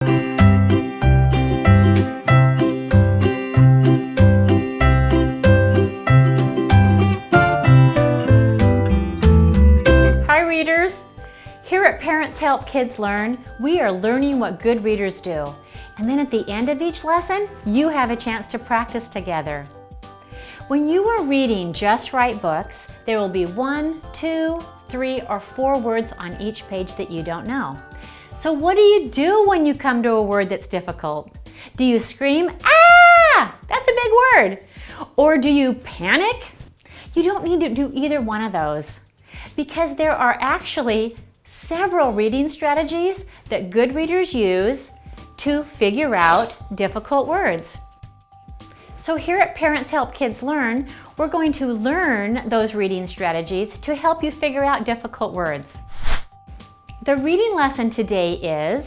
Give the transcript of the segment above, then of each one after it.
Hi readers! Here at Parents Help Kids Learn, we are learning what good readers do. And then at the end of each lesson, you have a chance to practice together. When you are reading Just Right books, there will be 1, 2, 3, or 4 words on each page that you don't know. So what do you do when you come to a word that's difficult? Do you scream, "Ah! That's a big word!" Or do you panic? You don't need to do either one of those, because there are actually several reading strategies that good readers use to figure out difficult words. So here at Parents Help Kids Learn, we're going to learn those reading strategies to help you figure out difficult words. The reading lesson today is,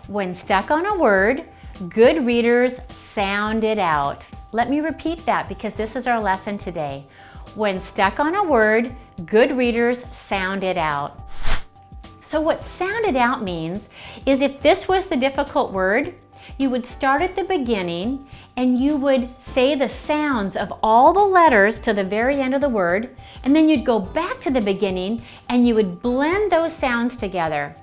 when stuck on a word, good readers sound it out. Let me repeat that because this is our lesson today. When stuck on a word, good readers sound it out. So what sound it out means is, if this was the difficult word, you would start at the beginning and you would say the sounds of all the letters to the very end of the word, and then you'd go back to the beginning and you would blend those sounds together.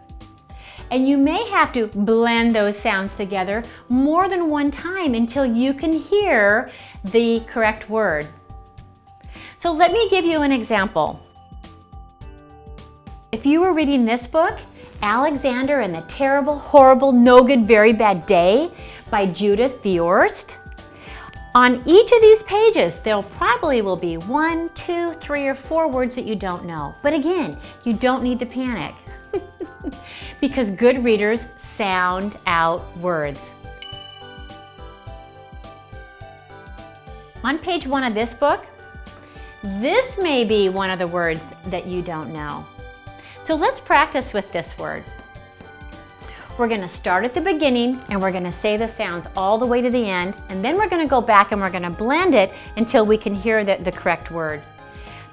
And you may have to blend those sounds together more than one time until you can hear the correct word. So let me give you an example. If you were reading this book, Alexander and the Terrible, Horrible, No Good, Very Bad Day by Judith Viorst, on each of these pages, there probably will be 1, 2, 3, or 4 words that you don't know. But again, you don't need to panic because good readers sound out words. On page 1 of this book, this may be one of the words that you don't know. So let's practice with this word. We're going to start at the beginning and we're going to say the sounds all the way to the end, and then we're going to go back and we're going to blend it until we can hear the correct word.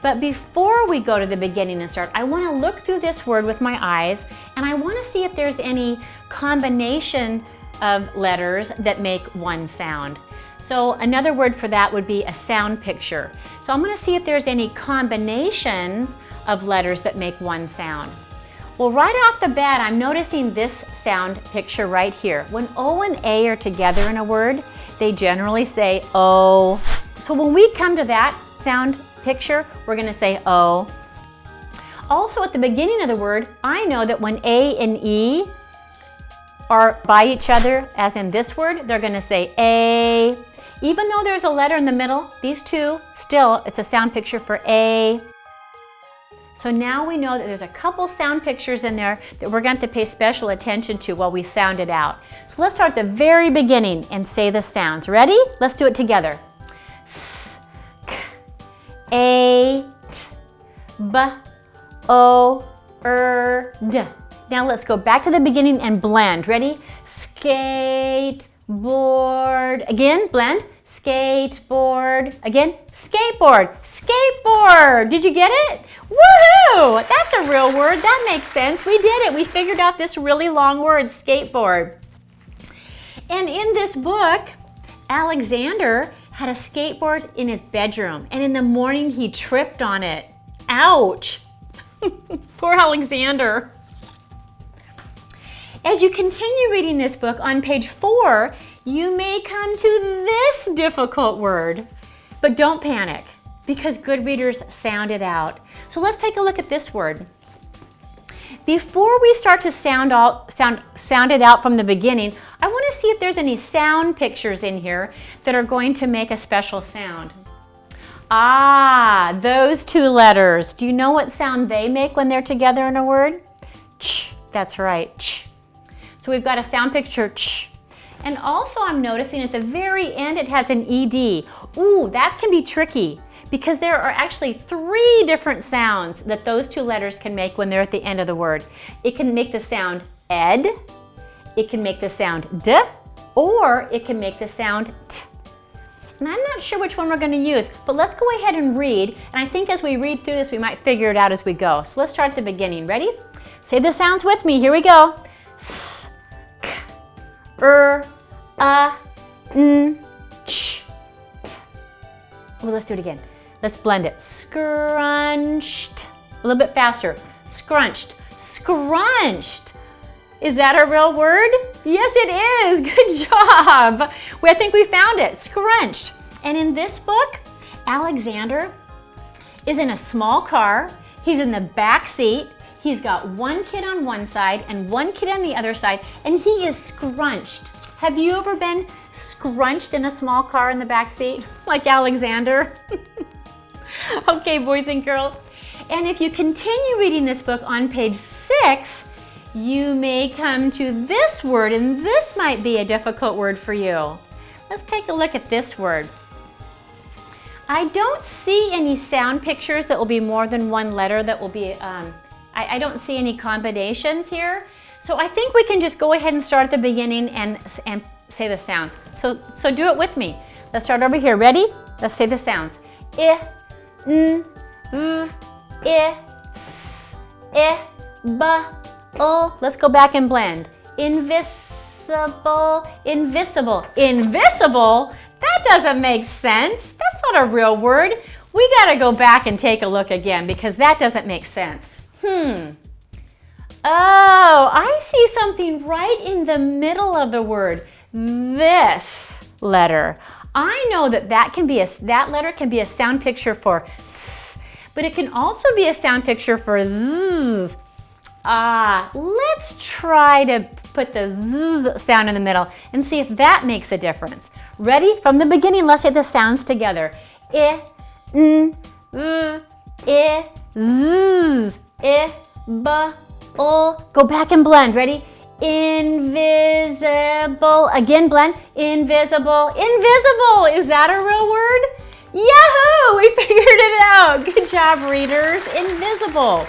But before we go to the beginning and start, I want to look through this word with my eyes, and I want to see if there's any combination of letters that make one sound. So another word for that would be a sound picture. So I'm going to see if there's any combinations of letters that make one sound. Well, right off the bat, I'm noticing this sound picture right here. When O and A are together in a word, they generally say O. So when we come to that sound picture, we're going to say O. Also, at the beginning of the word, I know that when A and E are by each other, as in this word, they're going to say A. Even though there's a letter in the middle, these two, still, it's a sound picture for A. So now we know that there's a couple sound pictures in there that we're going to have to pay special attention to while we sound it out. So let's start at the very beginning and say the sounds. Ready? Let's do it together. S, k, a, t, b, o, d. Now let's go back to the beginning and blend. Ready? Skateboard. Again, blend. Skateboard. Again, skateboard. Skateboard. Did you get it? Woohoo! That's a real word. That makes sense. We did it. We figured out this really long word, skateboard. And in this book, Alexander had a skateboard in his bedroom, and in the morning he tripped on it. Ouch! Poor Alexander. As you continue reading this book, on page 4, you may come to this difficult word. But don't panic, because good readers sound it out. So let's take a look at this word. Before we start to sound it out from the beginning, I want to see if there's any sound pictures in here that are going to make a special sound. Ah, those 2 letters. Do you know what sound they make when they're together in a word? Ch, that's right, ch. So we've got a sound picture, ch. And also I'm noticing at the very end it has an ED. Ooh, that can be tricky, because there are actually 3 different sounds that those 2 letters can make when they're at the end of the word. It can make the sound ed, it can make the sound d, or it can make the sound t. And I'm not sure which one we're going to use, but let's go ahead and read. And I think as we read through this, we might figure it out as we go. So let's start at the beginning. Ready? Say the sounds with me. Here we go. S, k, ch. Well, let's do it again. Let's blend it. Scrunched. A little bit faster. Scrunched. Scrunched. Is that a real word? Yes, it is. Good job. I think we found it. Scrunched. And in this book, Alexander is in a small car. He's in the back seat. He's got one kid on one side and one kid on the other side, and he is scrunched. Have you ever been scrunched in a small car in the back seat, like Alexander? Okay, boys and girls. And if you continue reading this book on page 6, you may come to this word, and this might be a difficult word for you. Let's take a look at this word. I don't see any sound pictures that will be more than one letter that will be, I don't see any combinations here. So I think we can just go ahead and start at the beginning and say the sounds. So do it with me. Let's start over here. Ready? Let's say the sounds. I, n, v, I, s, I, b, o. Let's go back and blend. Invisible, invisible, invisible? That doesn't make sense. That's not a real word. We gotta go back and take a look again because that doesn't make sense. Oh, I see something right in the middle of the word. This letter. I know that that letter can be a sound picture for s, but it can also be a sound picture for z. Let's try to put the z sound in the middle and see if that makes a difference. Ready? From the beginning, let's say the sounds together. I, n, v, I, z, I, b, o. Go back and blend. Ready? Invisible. Again, blend. Invisible. Invisible. Is that a real word? Yahoo! We figured it out. Good job, readers. Invisible.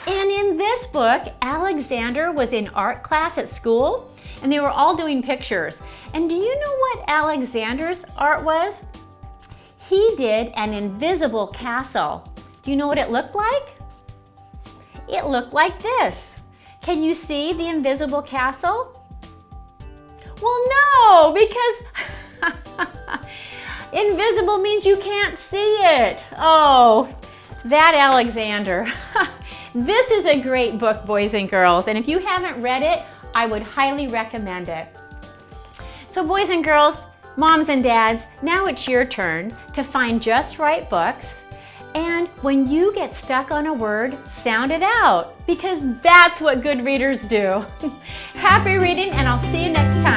And in this book, Alexander was in art class at school, and they were all doing pictures. And do you know what Alexander's art was? He did an invisible castle. Do you know what it looked like? It looked like this. Can you see the invisible castle? Well, no, because invisible means you can't see it. Oh, that Alexander. This is a great book, boys and girls, and if you haven't read it, I would highly recommend it. So boys and girls, moms and dads, now it's your turn to find just right books. And when you get stuck on a word, sound it out, because that's what good readers do. Happy reading, and I'll see you next time.